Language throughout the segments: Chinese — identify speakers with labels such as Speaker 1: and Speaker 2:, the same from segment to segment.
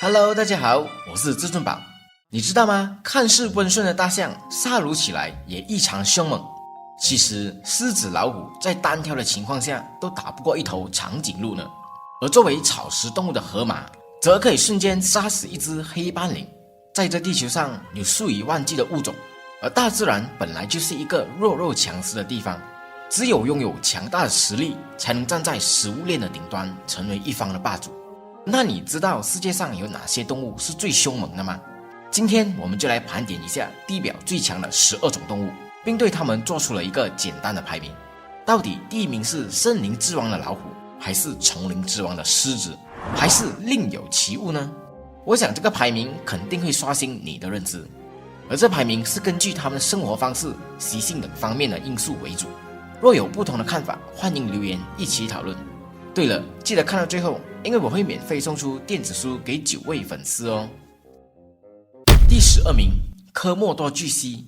Speaker 1: Hello， 大家好，我是至尊宝。你知道吗？看似温顺的大象，杀戮起来也异常凶猛。其实，狮子、老虎在单挑的情况下都打不过一头长颈鹿呢。而作为草食动物的河马，则可以瞬间杀死一只黑斑羚。在这地球上有数以万计的物种，而大自然本来就是一个弱肉强食的地方，只有拥有强大的实力，才能站在食物链的顶端，成为一方的霸主。那你知道世界上有哪些动物是最凶猛的吗？今天我们就来盘点一下地表最强的12种动物，并对它们做出了一个简单的排名。到底第一名是森林之王的老虎，还是丛林之王的狮子，还是另有其物呢？我想这个排名肯定会刷新你的认知，而这排名是根据他们的生活方式、习性等方面的因素为主。若有不同的看法，欢迎留言一起讨论。对了，记得看到最后，因为我会免费送出电子书给9位粉丝哦。第12名，科莫多巨蜥。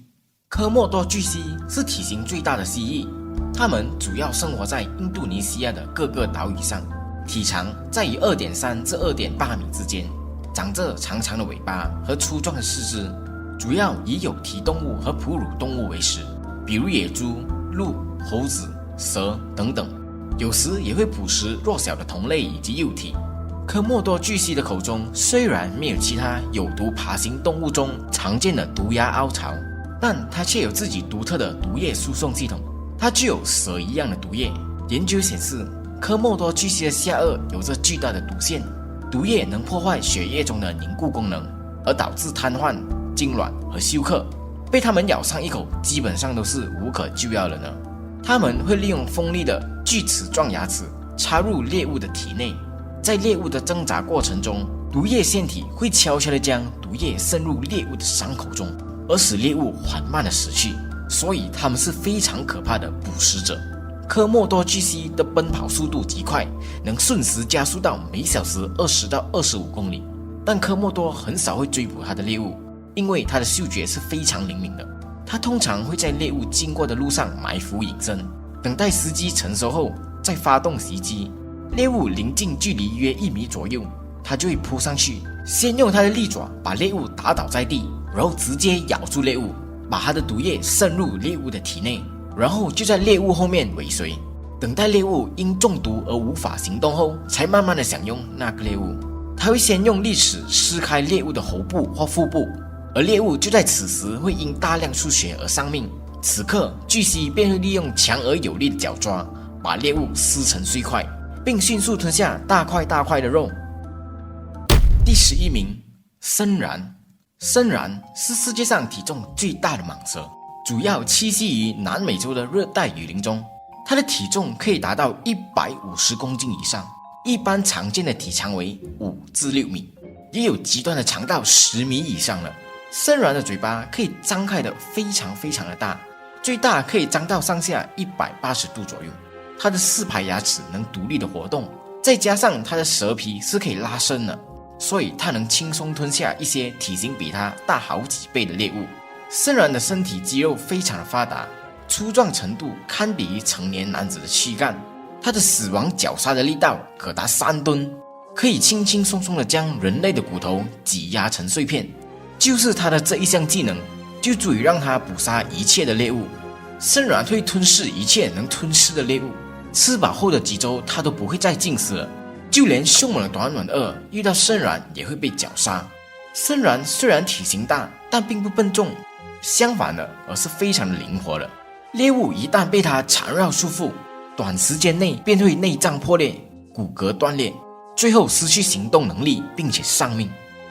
Speaker 1: 科莫多巨蜥是体型最大的蜥蜴，它们主要生活在印度尼西亚的各个岛屿上，体长在于2.3至2.8米之间，长着长长的尾巴和粗壮的四肢，主要以有蹄动物和哺乳动物为食，比如野猪、鹿、猴子、蛇等等。有时也会捕食弱小的同类以及幼体。科莫多巨蜥的口中虽然没有其他有毒爬行动物中常见的毒牙凹槽，但它却有自己独特的毒液输送系统。它具有蛇一样的毒液。研究显示，科莫多巨蜥的下颚有着巨大的毒腺，毒液能破坏血液中的凝固功能，而导致瘫痪、痉挛和休克。被它们咬上一口，基本上都是无可救药了呢。它们会利用锋利的锯齿状牙齿插入猎物的体内，在猎物的挣扎过程中，毒液腺体会悄悄地将毒液渗入猎物的伤口中，而使猎物缓慢地死去，所以它们是非常可怕的捕食者。科莫多巨蜥的奔跑速度极快，能瞬时加速到每小时20到25公里，但科莫多很少会追捕它的猎物，因为它的嗅觉是非常灵敏的。它通常会在猎物经过的路上埋伏隐身，等待时机成熟后再发动袭击。猎物临近距离约1米左右，它就会扑上去，先用它的利爪把猎物打倒在地，然后直接咬住猎物，把它的毒液渗入猎物的体内，然后就在猎物后面尾随，等待猎物因中毒而无法行动后，才慢慢的享用那个猎物。它会先用利齿撕开猎物的喉部或腹部，而猎物就在此时会因大量出血而丧命。此刻，巨蜥便会利用强而有力的脚爪把猎物撕成碎块，并迅速吞下大块大块的肉。第11名，森蚺。森蚺是世界上体重最大的蟒蛇，主要栖息于南美洲的热带雨林中。它的体重可以达到150公斤以上，一般常见的体长为5至6米，也有极端的长到10米以上了。森蚺的嘴巴可以张开的非常的大，最大可以张到上下180度左右。它的4排牙齿能独立的活动，再加上它的舌皮是可以拉伸的，所以它能轻松吞下一些体型比它大好几倍的猎物。森蚺的身体肌肉非常的发达，粗壮程度堪比于成年男子的躯干。它的死亡绞杀的力道可达3吨，可以轻轻松松的将人类的骨头挤压成碎片。就是它的这一项技能，就足以让它捕杀一切的猎物。森蚺会吞噬一切能吞噬的猎物，吃饱后的几周它都不会再进食了，就连凶猛的短吻鳄遇到森蚺也会被绞杀。森蚺虽然体型大，但并不笨重，相反的，而是非常的灵活的。猎物一旦被它缠绕束缚，短时间内便会内脏破裂、骨骼断裂，最后失去行动能力，并且丧命。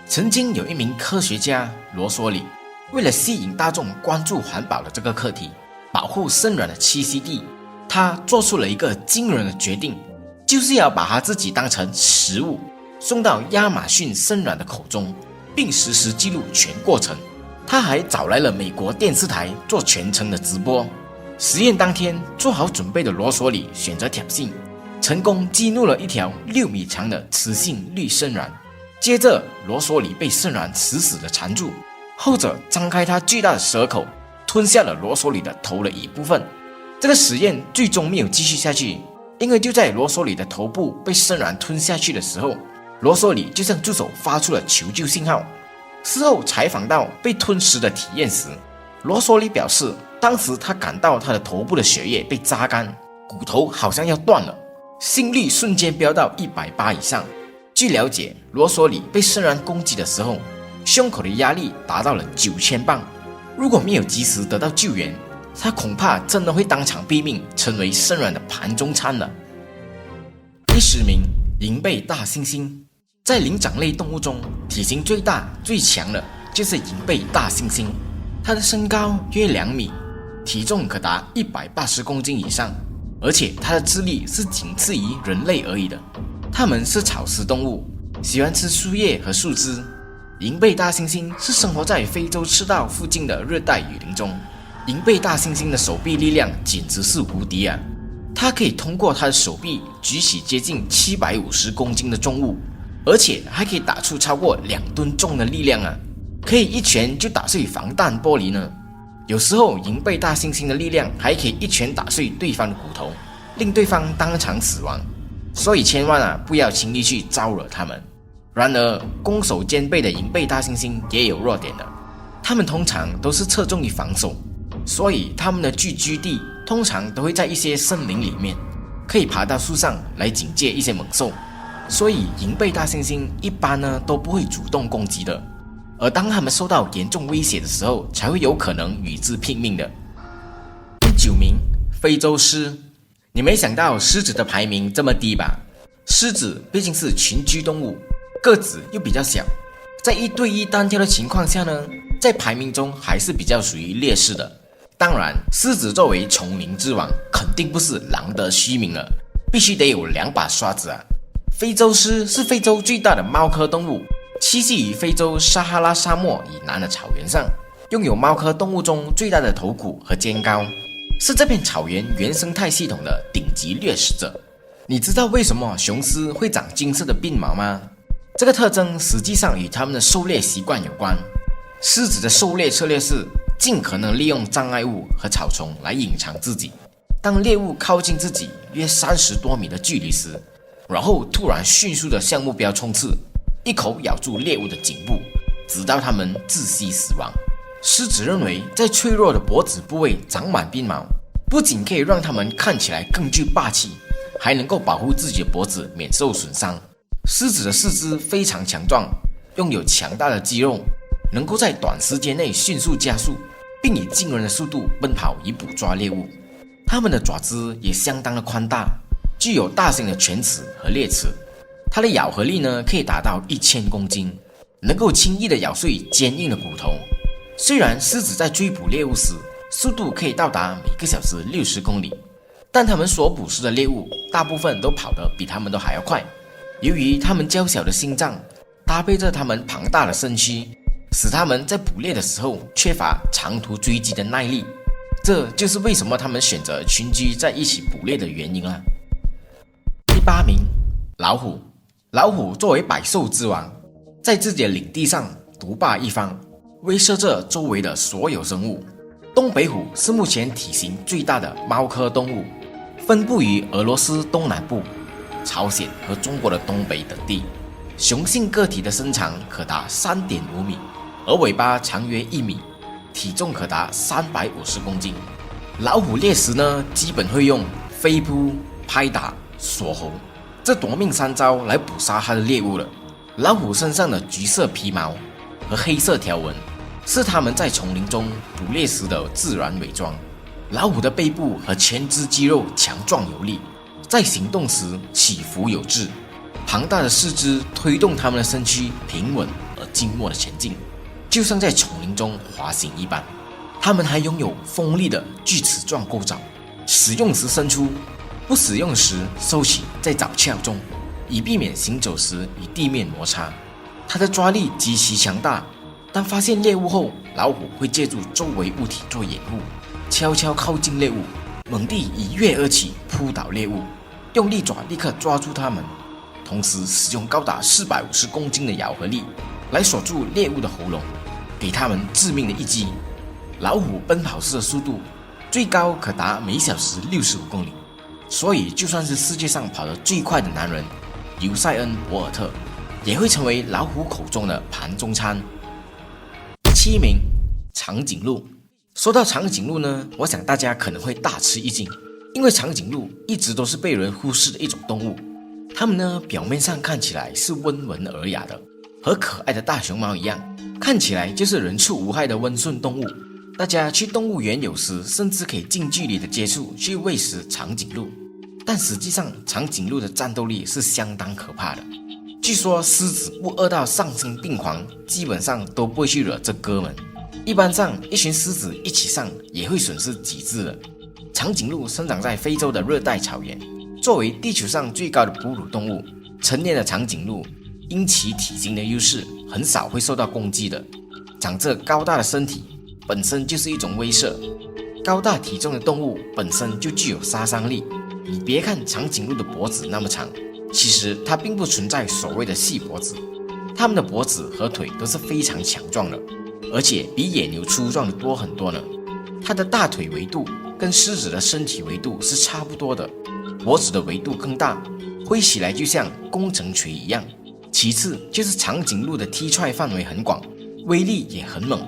Speaker 1: 曾经有一名科学家罗索里，为了吸引大众关注环保的这个课题，保护森蚺的栖息地，他做出了一个惊人的决定，就是要把他自己当成食物送到亚马逊森蚺的口中，并实时记录全过程。他还找来了美国电视台做全程的直播。实验当天，做好准备的罗索里选择挑衅，成功激怒了一条6米长的雌性绿森蚺。接着，罗索里被森蚺死死地缠住，后者张开他巨大的舌口，吞下了罗索里的头的一部分。这个实验最终没有继续下去，因为就在罗索里的头部被森蚺吞下去的时候，罗索里就向助手发出了求救信号。事后采访到被吞食的体验时，罗索里表示，当时他感到他的头部的血液被榨干，骨头好像要断了，心率瞬间飙到180以上。据了解，罗索里被圣然攻击的时候，胸口的压力达到了9000磅，如果没有及时得到救援，他恐怕真的会当场毙命，成为圣然的盘中餐了。第10名，银背大猩猩。在灵长类动物中，体型最大最强的就是银背大猩猩，它的身高约2米，体重可达180公斤以上，而且它的智力是仅次于人类而已的。它们是草食动物，喜欢吃树叶和树枝。银背大猩猩是生活在非洲赤道附近的热带雨林中。银背大猩猩的手臂力量简直是无敌啊！它可以通过它的手臂举起接近750公斤的重物，而且还可以打出超过2吨重的力量啊！可以一拳就打碎防弹玻璃呢。有时候银背大猩猩的力量还可以一拳打碎对方的骨头，令对方当场死亡。所以千万不要轻易去招惹它们。然而攻守兼备的银背大猩猩也有弱点的，它们通常都是侧重于防守，所以它们的聚居地通常都会在一些森林里面，可以爬到树上来警戒一些猛兽。所以银背大猩猩一般都不会主动攻击的，而当它们受到严重威胁的时候，才会有可能与之拼命的。第9名，非洲狮。你没想到狮子的排名这么低吧？狮子毕竟是群居动物，个子又比较小，在1对1单挑的情况下呢，在排名中还是比较属于劣势的。当然，狮子作为丛林之王，肯定不是浪得虚名了，必须得有2把刷子啊！非洲狮是非洲最大的猫科动物，栖息于非洲撒哈拉沙漠以南的草原上，拥有猫科动物中最大的头骨和肩高，是这片草原原生态系统的顶级掠食者。你知道为什么雄狮会长金色的鬓毛吗？这个特征实际上与它们的狩猎习惯有关。狮子的狩猎策略是尽可能利用障碍物和草丛来隐藏自己，当猎物靠近自己约30多米的距离时，然后突然迅速地向目标冲刺，一口咬住猎物的颈部，直到它们窒息死亡。狮子认为，在脆弱的脖子部位长满鬓毛，不仅可以让它们看起来更具霸气，还能够保护自己的脖子免受损伤。狮子的四肢非常强壮，拥有强大的肌肉，能够在短时间内迅速加速，并以惊人的速度奔跑以捕抓猎物。它们的爪子也相当的宽大，具有大型的犬齿和裂齿。它的咬合力可以达到1000公斤，能够轻易的咬碎坚硬的骨头。虽然狮子在追捕猎物时速度可以到达每个小时60公里，但它们所捕食的猎物大部分都跑得比它们都还要快。由于它们娇小的心脏搭配着它们庞大的身躯，使它们在捕猎的时候缺乏长途追击的耐力，这就是为什么它们选择群居在一起捕猎的原因啦。第8名，老虎。老虎作为百兽之王，在自己的领地上独霸一方，威慑着周围的所有生物。东北虎是目前体型最大的猫科动物，分布于俄罗斯东南部、朝鲜和中国的东北等地。雄性个体的身长可达3.5米，而尾巴长约1米，体重可达350公斤。老虎猎食基本会用飞扑、拍打、锁喉这夺命3招来捕杀它的猎物了。老虎身上的橘色皮毛和黑色条纹是它们在丛林中捕猎时的自然伪装。老虎的背部和前肢肌肉强壮有力，在行动时起伏有致，庞大的四肢推动它们的身躯平稳而静默的前进，就像在丛林中滑行一般。它们还拥有锋利的锯齿状构造，使用时伸出，不使用时收起在爪鞘中，以避免行走时与地面摩擦。它的抓力极其强大，当发现猎物后，老虎会借助周围物体做掩护，悄悄靠近猎物，猛地一跃而起扑倒猎物，用利爪立刻抓住它们，同时使用高达450公斤的咬合力来锁住猎物的喉咙，给它们致命的一击。老虎奔跑时的速度最高可达每小时65公里，所以就算是世界上跑得最快的男人尤塞恩·博尔特也会成为老虎口中的盘中餐。7名，长颈鹿。说到长颈鹿呢，我想大家可能会大吃一惊，因为长颈鹿一直都是被人忽视的一种动物。它们呢，表面上看起来是温文尔雅的，和可爱的大熊猫一样，看起来就是人畜无害的温顺动物。大家去动物园有时甚至可以近距离的接触去喂食长颈鹿，但实际上长颈鹿的战斗力是相当可怕的。据说狮子不饿到丧心病狂，基本上都不会去惹这哥们。一般上一群狮子一起上也会损失几只的。长颈鹿生长在非洲的热带草原，作为地球上最高的哺乳动物，成年的长颈鹿因其体型的优势，很少会受到攻击的。长着高大的身体本身就是一种威慑，高大体重的动物本身就具有杀伤力。你别看长颈鹿的脖子那么长，其实它并不存在所谓的细脖子，它们的脖子和腿都是非常强壮的，而且比野牛粗壮的多很多呢。它的大腿围度跟狮子的身体围度是差不多的，脖子的围度更大，挥起来就像工程锤一样。其次就是长颈鹿的踢踹范围很广，威力也很猛，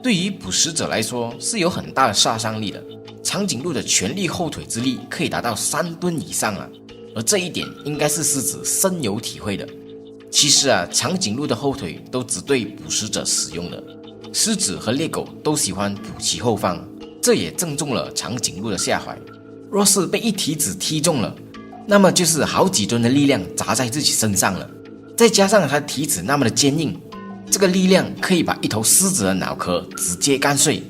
Speaker 1: 对于捕食者来说是有很大的杀伤力的。长颈鹿的全力后腿之力可以达到3吨以上啊，而这一点应该是狮子深有体会的。其实啊，长颈鹿的后腿都只对捕食者使用的，狮子和猎狗都喜欢补其后方，这也正中了长颈鹿的下怀。若是被一蹄子踢中了，那么就是好几吨的力量砸在自己身上了，再加上它的蹄子那么的坚硬，这个力量可以把一头狮子的脑壳直接干碎。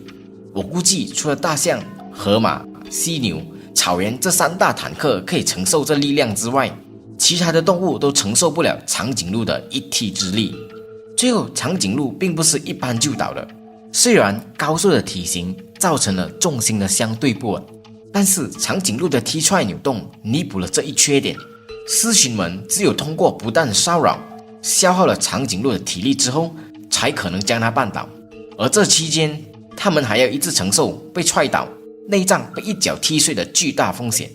Speaker 1: 我估计除了大象、河马、犀牛、草原这3大坦克可以承受这力量之外，其他的动物都承受不了长颈鹿的一踢之力。最后长颈鹿并不是一般就倒的，虽然高瘦的体型造成了重心的相对不稳，但是长颈鹿的踢踹扭动弥补了这一缺点。狮群们只有通过不断的骚扰，消耗了长颈鹿的体力之后，才可能将它绊倒，而这期间他们还要一直承受被踹倒、内脏被一脚踢碎的巨大风险。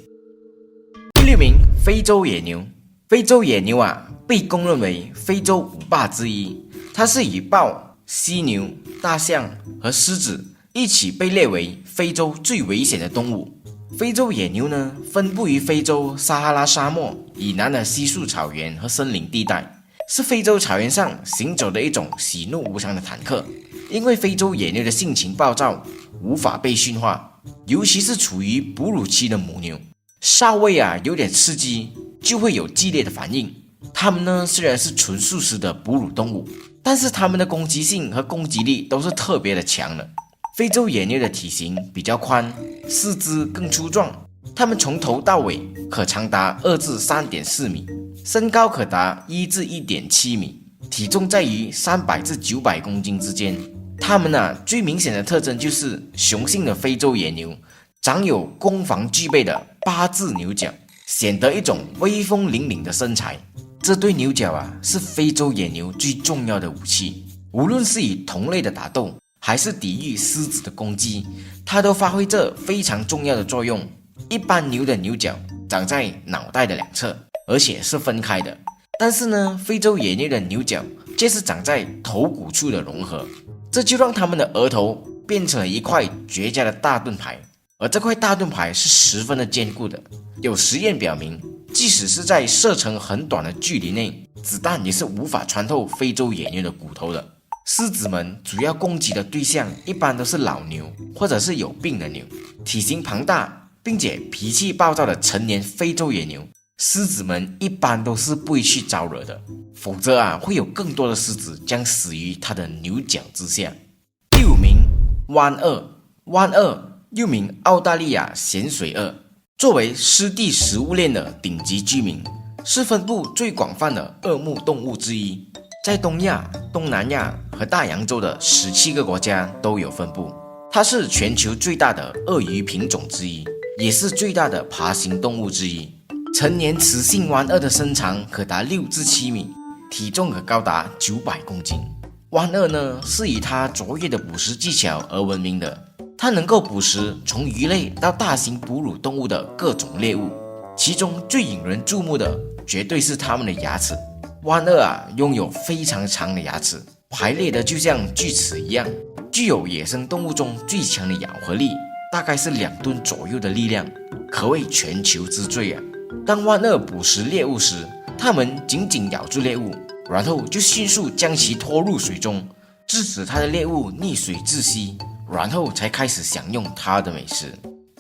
Speaker 1: 第6名，非洲野牛。非洲野牛啊，被公认为非洲5霸之一，它是以豹、犀牛、大象和狮子一起被列为非洲最危险的动物。非洲野牛呢，分布于非洲撒哈拉沙漠以南的稀树草原和森林地带，是非洲草原上行走的一种喜怒无常的坦克。因为非洲野牛的性情暴躁，无法被驯化，尤其是处于哺乳期的母牛，稍微有点刺激就会有激烈的反应。它们呢，虽然是纯素食的哺乳动物，但是它们的攻击性和攻击力都是特别的强的。非洲野牛的体型比较宽，四肢更粗壮，它们从头到尾可长达2至3.4米，身高可达1至1.7米，体重在于300至900公斤之间。它们最明显的特征就是雄性的非洲野牛长有攻防俱备的8字牛角，显得一种威风凛凛的身材。这对牛角是非洲野牛最重要的武器，无论是以同类的打斗，还是抵御狮子的攻击，它都发挥着非常重要的作用。一般牛的牛角长在脑袋的2侧，而且是分开的，但是呢，非洲野牛的牛角却是长在头骨处的融合，这就让它们的额头变成了一块绝佳的大盾牌，而这块大盾牌是十分的坚固的。有实验表明，即使是在射程很短的距离内，子弹也是无法穿透非洲野牛的骨头的。狮子们主要攻击的对象一般都是老牛或者是有病的牛，体型庞大并且脾气暴躁的成年非洲野牛，狮子们一般都是不会去招惹的，否则会有更多的狮子将死于它的牛角之下。第5名，湾鳄。湾鳄又名澳大利亚咸水鳄，作为湿地食物链的顶级居民，是分布最广泛的鳄目动物之一，在东亚、东南亚和大洋洲的17个国家都有分布。它是全球最大的鳄鱼品种之一，也是最大的爬行动物之一。成年雌性湾鳄的身长可达6至7米，体重可高达900公斤。湾鳄呢，是以它卓越的捕食技巧而闻名的，它能够捕食从鱼类到大型哺乳动物的各种猎物，其中最引人注目的绝对是它们的牙齿。万鳄拥有非常长的牙齿，排列的就像锯齿一样，具有野生动物中最强的咬合力，大概是2吨左右的力量，可谓全球之最啊。当万鳄捕食猎物时，它们紧紧咬住猎物，然后就迅速将其拖入水中，致使它的猎物溺水窒息，然后才开始享用它的美食。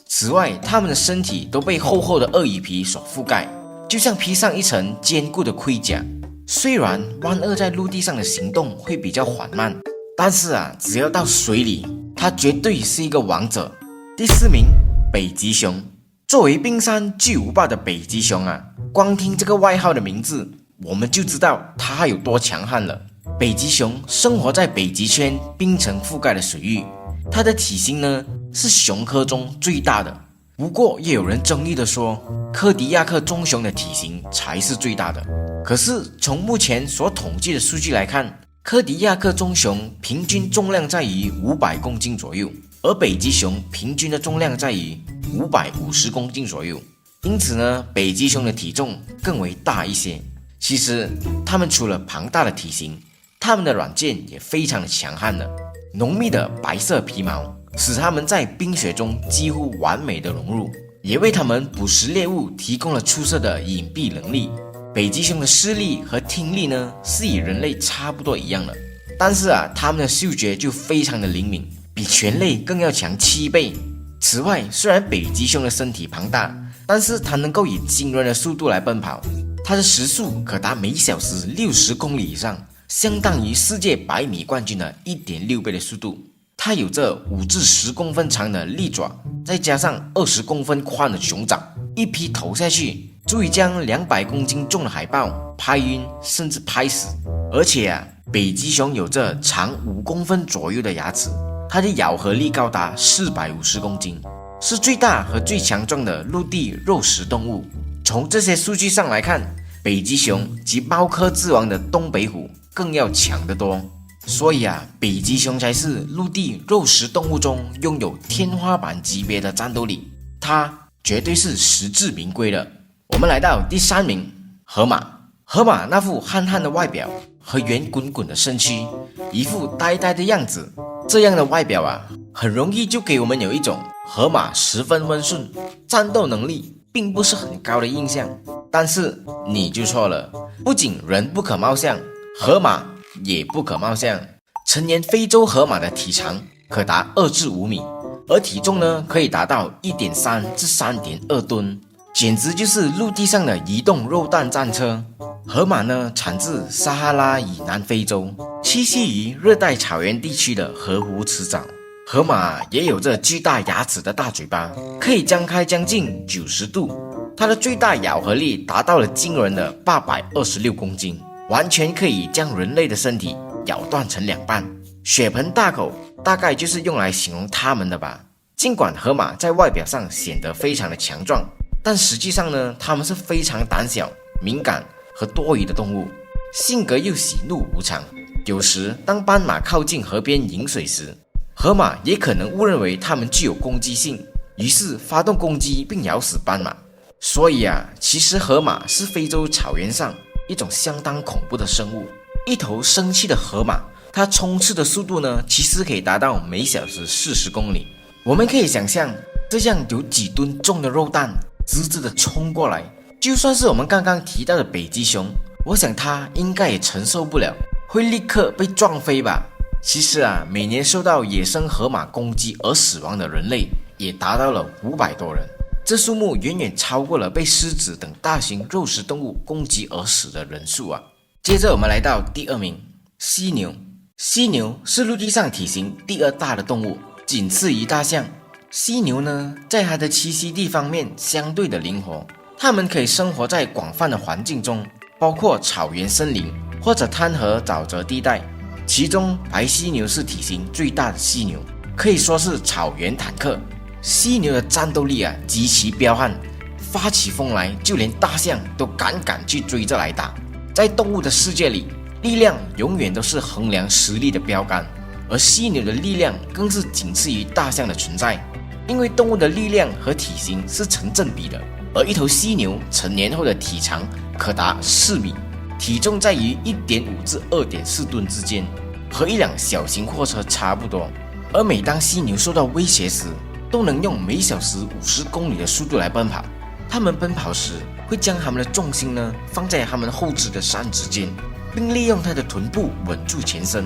Speaker 1: 此外，它们的身体都被厚厚的鳄鱼皮所覆盖，就像披上一层坚固的盔甲。虽然万鳄在陆地上的行动会比较缓慢，但是只要到水里，它绝对是一个王者。第4名，北极熊。作为冰山巨无霸的北极熊光听这个外号的名字，我们就知道它有多强悍了。北极熊生活在北极圈冰层覆盖的水域，它的体型呢是熊科中最大的。不过也有人争议的说，柯迪亚克棕熊的体型才是最大的。可是从目前所统计的数据来看，柯迪亚克棕熊平均重量在于500公斤左右，而北极熊平均的重量在于550公斤左右。因此呢，北极熊的体重更为大一些。其实它们除了庞大的体型，它们的软件也非常的强悍的。浓密的白色皮毛使它们在冰雪中几乎完美的融入，也为它们捕食猎物提供了出色的隐蔽能力。北极熊的视力和听力呢是与人类差不多一样的，但是它们的嗅觉就非常的灵敏，比犬类更要强7倍。此外，虽然北极熊的身体庞大，但是它能够以惊人的速度来奔跑，它的时速可达每小时60公里以上，相当于世界100米冠军的 1.6 倍的速度。它有着5至10公分长的利爪，再加上20公分宽的熊掌，一劈头下去，足以将200公斤重的海豹拍晕甚至拍死。而且北极熊有着长5公分左右的牙齿，它的咬合力高达450公斤，是最大和最强壮的陆地肉食动物。从这些数据上来看，北极熊及猫科之王的东北虎更要强得多。所以北极熊才是陆地肉食动物中拥有天花板级别的战斗力，它绝对是实至名归的。我们来到第3名，河马。河马那副憨憨的外表和圆滚滚的身躯，一副呆呆的样子，这样的外表很容易就给我们有一种河马十分温顺，战斗能力并不是很高的印象。但是你就错了，不仅人不可貌相，河马也不可貌相。成年非洲河马的体长可达2至5米，而体重呢可以达到 1.3 至 3.2 吨，简直就是陆地上的移动肉弹战车。河马呢产自撒哈拉以南非洲，栖息于热带草原地区的河湖池沼。河马也有着巨大牙齿的大嘴巴，可以张开将近90度。它的最大咬合力达到了惊人的826公斤，完全可以将人类的身体咬断成2半。血盆大口大概就是用来形容它们的吧。尽管河马在外表上显得非常的强壮，但实际上呢，它们是非常胆小、敏感和多疑的动物，性格又喜怒无常。有时当斑马靠近河边饮水时，河马也可能误认为它们具有攻击性，于是发动攻击并咬死斑马。所以其实河马是非洲草原上一种相当恐怖的生物。一头生气的河马，它冲刺的速度呢，其实可以达到每小时40公里。我们可以想象，这样有几吨重的肉弹直直的冲过来，就算是我们刚刚提到的北极熊，我想它应该也承受不了，会立刻被撞飞吧。其实每年受到野生河马攻击而死亡的人类也达到了500多人，这数目远远超过了被狮子等大型肉食动物攻击而死的人数接着我们来到第2名，犀牛。犀牛是陆地上体型第2大的动物，仅次于大象。犀牛呢，在它的栖息地方面相对的灵活，它们可以生活在广泛的环境中，包括草原森林或者滩河沼泽地带。其中白犀牛是体型最大的犀牛，可以说是草原坦克。犀牛的战斗力极其彪悍，发起疯来就连大象都敢去追着来打。在动物的世界里，力量永远都是衡量实力的标杆，而犀牛的力量更是仅次于大象的存在。因为动物的力量和体型是成正比的，而一头犀牛成年后的体长可达4米，体重在于1.5至2.4吨之间，和一辆小型货车差不多。而每当犀牛受到威胁时，都能用每小时50公里的速度来奔跑。它们奔跑时会将它们的重心放在它们后肢的三指间，并利用它的臀部稳住前身。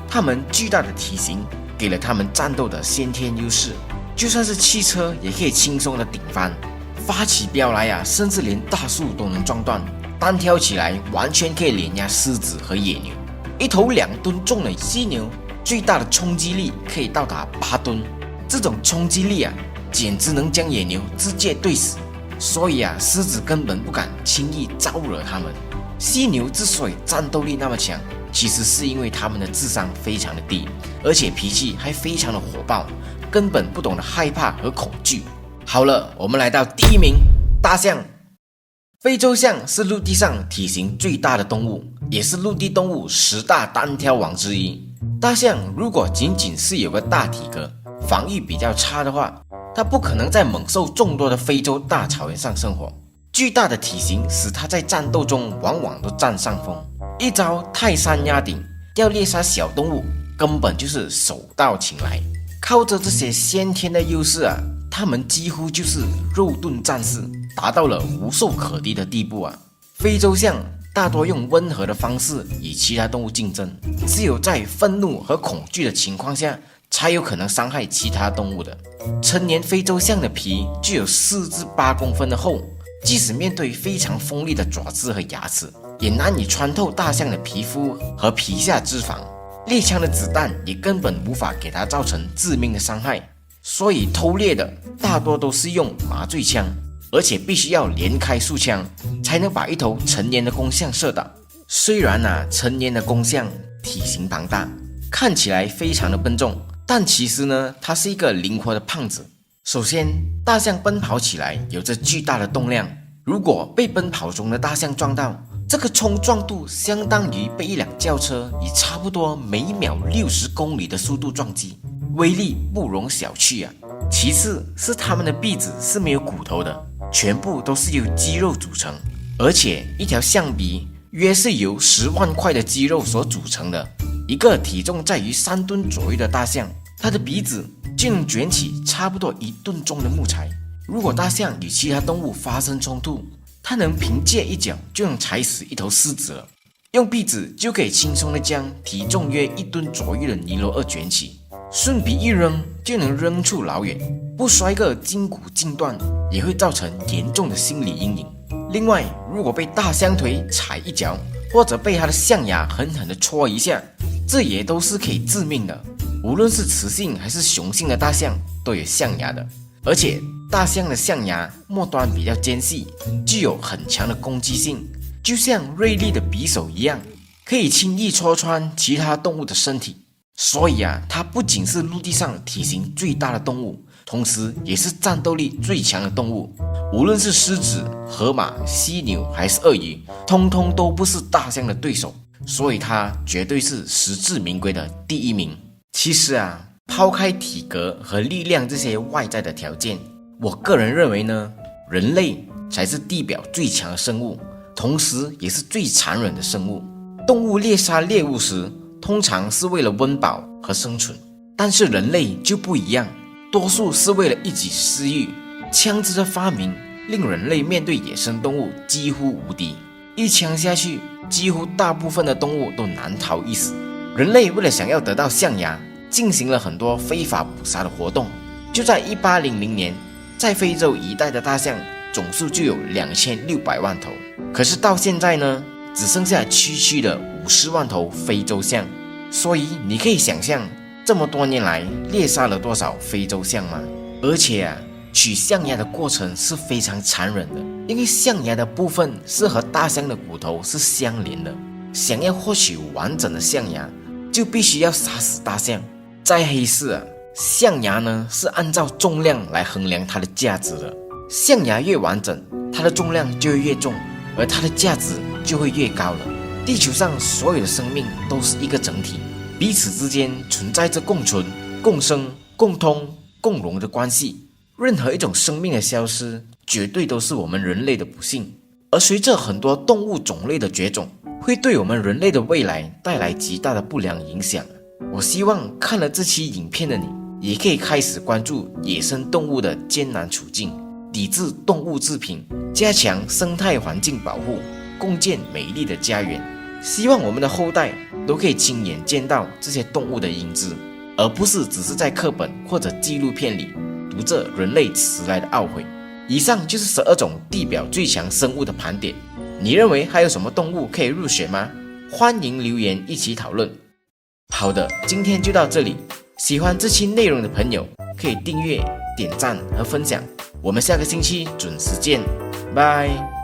Speaker 1: 它们巨大的体型给了它们战斗的先天优势，就算是汽车也可以轻松的顶翻。发起飙来甚至连大树都能撞断，单挑起来完全可以碾压狮子和野牛。一头2吨重的犀牛，最大的冲击力可以到达8吨。这种冲击力简直能将野牛直接对死。所以狮子根本不敢轻易招惹它们。犀牛之所以战斗力那么强，其实是因为它们的智商非常的低，而且脾气还非常的火爆，根本不懂得害怕和恐惧。好了，我们来到第1名，大象。非洲象是陆地上体型最大的动物，也是陆地动物10大单挑王之一。大象如果仅仅是有个大体格，防御比较差的话，它不可能在猛兽众多的非洲大草原上生活。巨大的体型使它在战斗中往往都占上风。一招泰山压顶，要猎杀小动物根本就是手到擒来。靠着这些先天的优势他们几乎就是肉盾战士，达到了无兽可敌的地步非洲象大多用温和的方式与其他动物竞争，只有在愤怒和恐惧的情况下，才有可能伤害其他动物的。成年非洲象的皮具有4至8公分的厚，即使面对非常锋利的爪子和牙齿，也难以穿透大象的皮肤和皮下脂肪。猎枪的子弹也根本无法给它造成致命的伤害，所以偷猎的大多都是用麻醉枪，而且必须要连开数枪，才能把一头成年的公象射倒。虽然成年的公象体型庞大，看起来非常的笨重，但其实它是一个灵活的胖子。首先，大象奔跑起来有着巨大的动量，如果被奔跑中的大象撞到，这个冲撞度相当于被一辆轿车以差不多每秒60公里的速度撞击，威力不容小觑其次是它们的臂子是没有骨头的，全部都是由肌肉组成，而且一条象鼻约是由10万块的肌肉所组成的。一个体重在于3吨左右的大象，它的鼻子就能卷起差不多1吨重的木材。如果大象与其他动物发生冲突，它能凭借一脚就能踩死一头狮子了。用鼻子就可以轻松地将体重约1吨左右的尼罗鳄卷起，顺鼻一扔就能扔出老远，不摔个筋骨尽断也会造成严重的心理阴影。另外，如果被大象腿踩一脚，或者被它的象牙狠狠地戳一下，这也都是可以致命的。无论是雌性还是雄性的大象都有象牙的，而且大象的象牙末端比较尖细，具有很强的攻击性，就像锐利的匕首一样，可以轻易戳穿其他动物的身体。所以它不仅是陆地上体型最大的动物，同时也是战斗力最强的动物。无论是狮子、河马、犀牛还是鳄鱼，通通都不是大象的对手，所以它绝对是实至名归的第1名。其实抛开体格和力量这些外在的条件，我个人认为人类才是地表最强的生物，同时也是最残忍的生物。动物猎杀猎物时，通常是为了温饱和生存，但是人类就不一样，多数是为了一己私欲。枪支的发明令人类面对野生动物几乎无敌，一枪下去，几乎大部分的动物都难逃一死。人类为了想要得到象牙，进行了很多非法捕杀的活动。就在1800年，在非洲一带的大象总数就有2600万头，可是到现在只剩下区区的50万头非洲象。所以你可以想象这么多年来猎杀了多少非洲象吗？而且取象牙的过程是非常残忍的，因为象牙的部分是和大象的骨头是相连的，想要获取完整的象牙，就必须要杀死大象。在黑市象牙是按照重量来衡量它的价值的，象牙越完整，它的重量就会越重，而它的价值就会越高了。地球上所有的生命都是一个整体，彼此之间存在着共存、共生、共通、共荣的关系。任何一种生命的消失，绝对都是我们人类的不幸。而随着很多动物种类的绝种，会对我们人类的未来带来极大的不良影响。我希望看了这期影片的你，也可以开始关注野生动物的艰难处境，抵制动物制品，加强生态环境保护，共建美丽的家园。希望我们的后代都可以亲眼见到这些动物的英姿，而不是只是在课本或者纪录片里读着人类迟来的懊悔。以上就是12种地表最强生物的盘点，你认为还有什么动物可以入选吗？欢迎留言一起讨论。好的，今天就到这里。喜欢这期内容的朋友可以订阅、点赞和分享。我们下个星期准时见，拜。